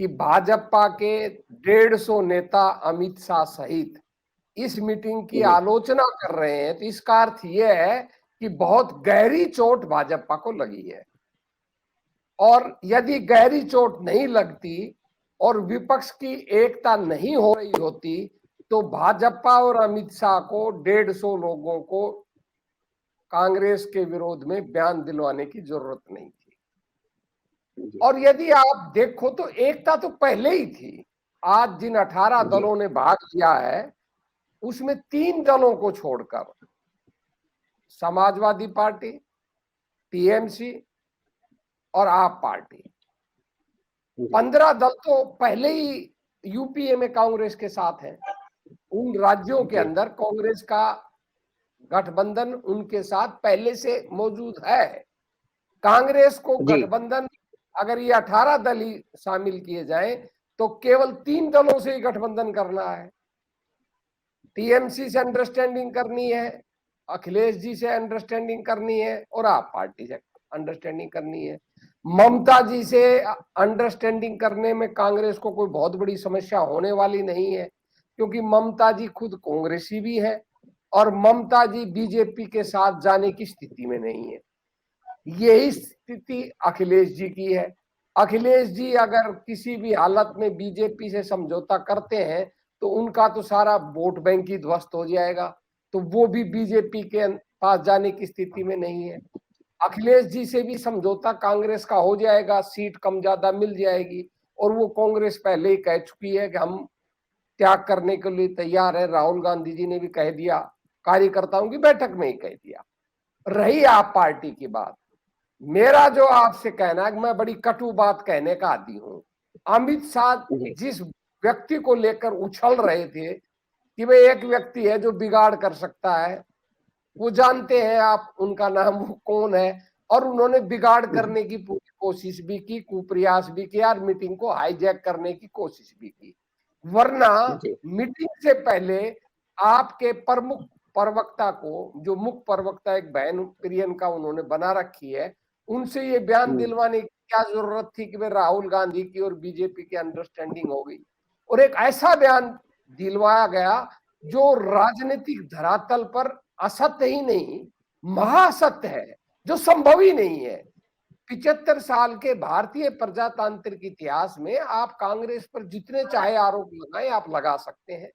कि भाजपा के 150 नेता अमित शाह सहित इस मीटिंग की आलोचना कर रहे हैं, तो इसका अर्थ यह है कि बहुत गहरी चोट भाजपा को लगी है। और यदि गहरी चोट नहीं लगती और विपक्ष की एकता नहीं हो रही होती तो भाजपा और अमित शाह को 150 लोगों को कांग्रेस के विरोध में बयान दिलवाने की जरूरत नहीं थी। और यदि आप देखो तो एकता तो पहले ही थी। आज जिन 18 दलों ने भाग लिया है उसमें 3 दलों को छोड़कर समाजवादी पार्टी, टीएमसी और आप पार्टी, 15 दल तो पहले ही यूपीए में कांग्रेस के साथ हैं। उन राज्यों के अंदर कांग्रेस का गठबंधन उनके साथ पहले से मौजूद है। कांग्रेस को गठबंधन अगर ये 18 दल ही शामिल किए जाएं तो केवल 3 दलों से ही गठबंधन करना है। टीएमसी से अंडरस्टैंडिंग करनी है, अखिलेश जी से अंडरस्टैंडिंग करनी है और आप पार्टी से अंडरस्टैंडिंग करनी है। ममता जी से अंडरस्टैंडिंग करने में कांग्रेस को कोई बहुत बड़ी समस्या होने वाली नहीं है, क्योंकि ममता जी खुद कांग्रेसी भी है और ममता जी बीजेपी के साथ जाने की स्थिति में नहीं है। यही स्थिति अखिलेश जी की है। अखिलेश जी अगर किसी भी हालत में बीजेपी से समझौता करते हैं तो उनका तो सारा वोट बैंक ही ध्वस्त हो जाएगा, तो वो भी बीजेपी के पास जाने की स्थिति में नहीं है। अखिलेश जी से भी समझौता कांग्रेस का हो जाएगा, सीट कम ज्यादा मिल जाएगी और वो कांग्रेस पहले ही कह चुकी है कि हम त्याग करने के लिए तैयार है। राहुल गांधी जी ने भी कह दिया, कार्यकर्ताओं की बैठक में ही कह दिया। रही आप पार्टी की बात, मेरा जो आपसे कहना है, मैं बड़ी कटु बात कहने का आदी हूं। अमित शाह जिस व्यक्ति को लेकर उछल रहे थे कि भाई एक व्यक्ति है जो बिगाड़ कर सकता है, वो जानते हैं आप उनका नाम वो कौन है, और उन्होंने बिगाड़ करने की पूरी कोशिश भी की, कुप्रयास भी किया और मीटिंग को हाईजैक करने की कोशिश भी की। वरना मीटिंग से पहले आपके प्रमुख प्रवक्ता को, जो मुख्य प्रवक्ता एक बहन प्रियंका उन्होंने बना रखी है, उनसे ये बयान दिलवाने की क्या जरूरत थी कि भाई राहुल गांधी की और बीजेपी की अंडरस्टैंडिंग हो गई। और एक ऐसा बयान दिलवाया गया जो राजनीतिक धरातल पर असत्य ही नहीं, महासत्य है, जो संभव ही नहीं है। 75 साल के भारतीय प्रजातांत्रिक इतिहास में आप कांग्रेस पर जितने चाहे आरोप लगाएं आप लगा सकते हैं,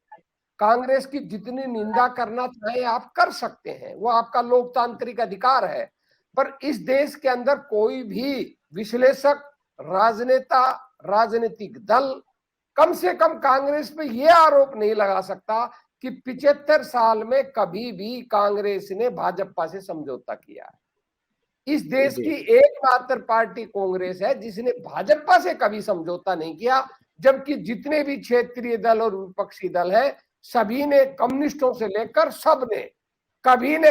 कांग्रेस की जितनी निंदा करना चाहे आप कर सकते हैं, वो आपका लोकतांत्रिक अधिकार है। पर इस देश के अंदर कोई भी विश्लेषक, राजनेता, राजनीतिक दल कम से कम कांग्रेस पे ये आरोप नहीं लगा सकता कि 75 साल में कभी भी कांग्रेस ने भाजपा से समझौता किया है। इस देश की एकमात्र पार्टी कांग्रेस है जिसने भाजपा से कभी समझौता नहीं किया, जबकि जितने भी क्षेत्रीय दल और विपक्षी दल हैं सभी ने, कम्युनिस्टों से लेकर सब ने कभी न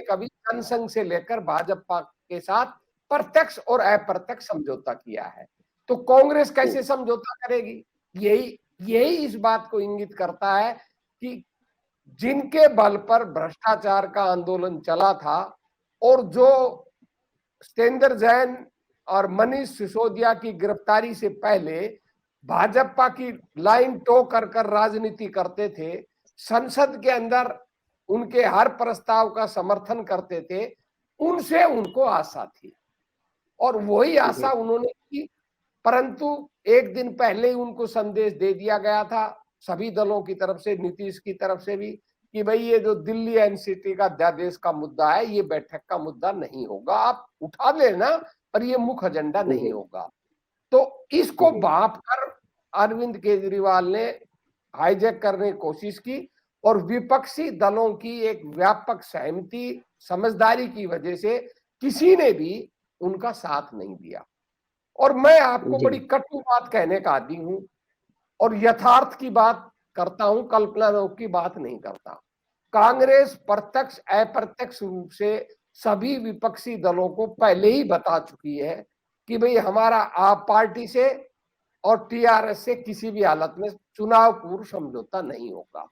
कभी जनसंघ से लेकर भाजपा के साथ प्रत्यक्ष और अप्रत्यक्ष समझौता किया है। तो कांग्रेस कैसे समझौता करेगी? यही इस बात को इंगित करता है कि जिनके बल पर भ्रष्टाचार का आंदोलन चला था और जो सत्येंद्र जैन और मनीष सिसोदिया की गिरफ्तारी से पहले भाजपा की लाइन टो कर राजनीति करते थे, संसद के अंदर उनके हर प्रस्ताव का समर्थन करते थे, उनसे उनको आशा थी और वही आशा उन्होंने की। परंतु एक दिन पहले ही उनको संदेश दे दिया गया था सभी दलों की तरफ से, नीतीश की तरफ से भी, कि भाई ये जो दिल्ली एनसीटी का अध्यादेश का मुद्दा है ये बैठक का मुद्दा नहीं होगा, आप उठा लेना पर ये मुख्य एजेंडा नहीं होगा। तो इसको भांप कर अरविंद केजरीवाल ने हाईजैक करने की कोशिश की और विपक्षी दलों की एक व्यापक सहमति, समझदारी की वजह से किसी ने भी उनका साथ नहीं दिया। और मैं आपको बड़ी कटु बात कहने का आदी हूं और यथार्थ की बात करता हूं, कल्पना की बात नहीं करता। कांग्रेस प्रत्यक्ष अप्रत्यक्ष रूप से सभी विपक्षी दलों को पहले ही बता चुकी है कि भाई हमारा आप पार्टी से और टीआरएस से किसी भी हालत में चुनाव पूर्व समझौता नहीं होगा।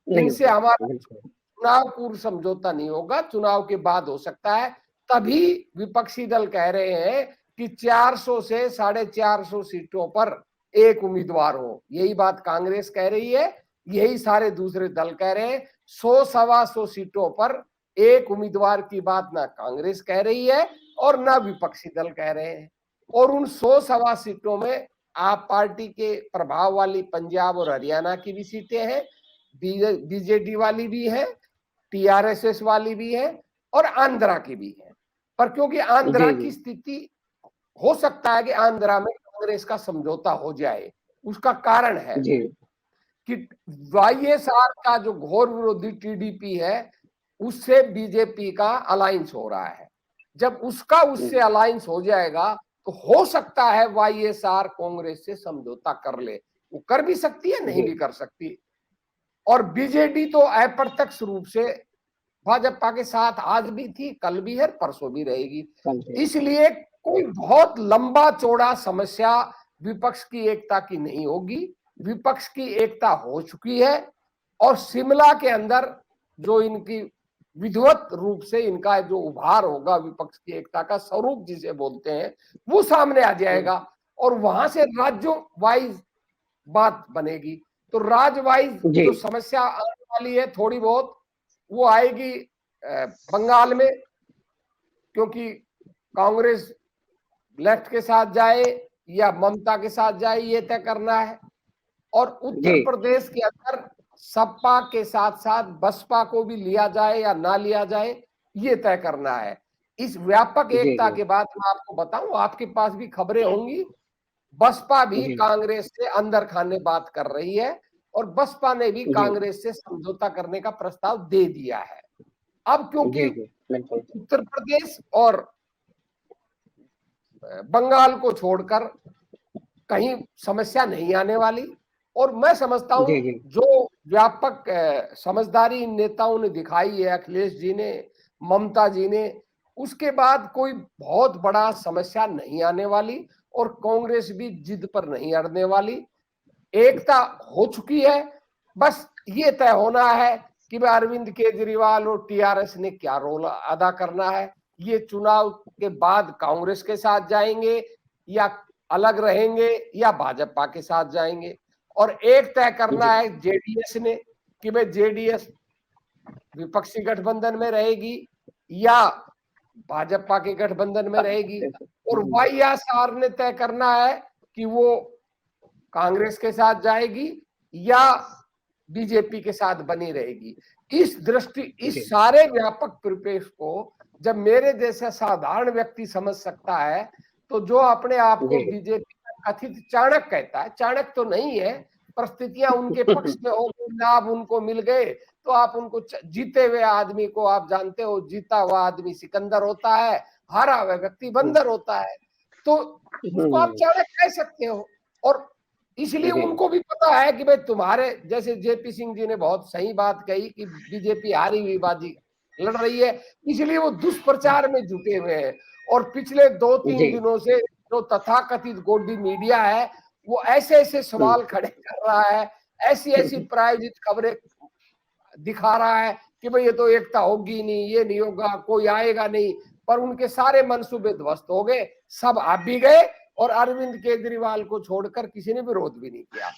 इनसे हमारा चुनाव पूर्व समझौता नहीं होगा, चुनाव के बाद हो सकता है। तभी विपक्षी दल कह रहे हैं कि 400 से 450 सीटों पर एक उम्मीदवार हो। यही बात कांग्रेस कह रही है, यही सारे दूसरे दल कह रहे हैं। 100-125 सीटों पर एक उम्मीदवार की बात ना कांग्रेस कह रही है और ना विपक्षी दल कह रहे हैं। और उन 100-125 सीटों में आप पार्टी के प्रभाव वाली पंजाब और हरियाणा की भी सीटें हैं, बीजेडी वाली भी है, टीआरएसएस वाली भी है और आंध्रा की भी है। पर क्योंकि आंध्रा की स्थिति हो सकता है कि आंध्रा में कांग्रेस का समझौता हो जाए, उसका कारण है कि वाईएसआर का जो घोर विरोधी टीडीपी है उससे बीजेपी का अलायंस हो रहा है। जब उसका उससे अलायंस हो जाएगा तो हो सकता है वाईएसआर कांग्रेस से समझौता कर ले। वो कर भी सकती है, नहीं भी कर सकती। और बीजेडी तो अप्रत्यक्ष रूप से भाजपा के साथ आज भी थी, कल भी है, परसों भी रहेगी। इसलिए कोई बहुत लंबा चौड़ा समस्या विपक्ष की एकता की नहीं होगी। विपक्ष की एकता हो चुकी है और शिमला के अंदर जो इनकी विधिवत रूप से इनका जो उभार होगा, विपक्ष की एकता का स्वरूप जिसे बोलते हैं, वो सामने आ जाएगा और वहां से राज्यों वाइज बात बनेगी। तो राज्य वाइज जो समस्या आने वाली है थोड़ी बहुत, वो आएगी बंगाल में, क्योंकि कांग्रेस लेफ्ट के साथ जाए या ममता के साथ जाए ये तय करना है। और उत्तर प्रदेश के अंदर सपा के साथ साथ बसपा को भी लिया जाए या ना लिया जाए ये तय करना है। इस व्यापक एकता के बाद मैं आपको बताऊं, आपके पास भी खबरें होंगी, बसपा भी कांग्रेस से अंदर खाने बात कर रही है और बसपा ने भी कांग्रेस से समझौता करने का प्रस्ताव दे दिया है। अब क्योंकि उत्तर प्रदेश और बंगाल को छोड़कर कहीं समस्या नहीं आने वाली, और मैं समझता हूं जो व्यापक समझदारी इन नेताओं ने दिखाई है, अखिलेश जी ने, ममता जी ने, उसके बाद कोई बहुत बड़ा समस्या नहीं आने वाली और कांग्रेस भी जिद पर नहीं अड़ने वाली। एकता हो चुकी है, बस ये तय होना है कि अरविंद केजरीवाल और टीआरएस ने क्या रोल अदा करना है। ये चुनाव के बाद कांग्रेस के साथ जाएंगे या अलग रहेंगे या भाजपा के साथ जाएंगे। और एक तय करना है जेडीएस ने कि भाई जेडीएस विपक्षी गठबंधन में रहेगी या भाजपा के गठबंधन में रहेगी। और वाईएसआर ने तय करना है कि वो कांग्रेस के साथ जाएगी या बीजेपी के साथ बनी रहेगी। इस दृष्टि, इस सारे व्यापक परिपेक्ष को जब मेरे जैसा साधारण व्यक्ति समझ सकता है, तो जो अपने आप को बीजेपी का कथित चाणक्य कहता है, चाणक्य तो नहीं है, परिस्थितियां उनके पक्ष में हो गई, लाभ उनको मिल गए, तो आप उनको, जीते हुए आदमी को आप जानते हो, जीता हुआ आदमी सिकंदर होता है, हारा हुआ व्यक्ति बंदर होता है, तो उसको आप चाणक्य कह सकते हो। और इसलिए उनको भी पता है कि भाई तुम्हारे जैसे जेपी सिंह जी ने बहुत सही बात कही कि बीजेपी हारी हुई बाजी लड़ रही है, इसलिए वो दुष्प्रचार में जुटे हुए हैं। और पिछले 2-3 दिनों से जो तथाकथित गोदी मीडिया है वो ऐसे ऐसे सवाल खड़े कर रहा है, ऐसी ऐसी प्रायोजित खबरें दिखा रहा है कि भाई ये तो एकता होगी नहीं, ये नहीं होगा, कोई आएगा नहीं, पर उनके सारे मंसूबे ध्वस्त हो गए, सब आप भी गए और अरविंद केजरीवाल को छोड़कर किसी ने विरोध भी नहीं किया।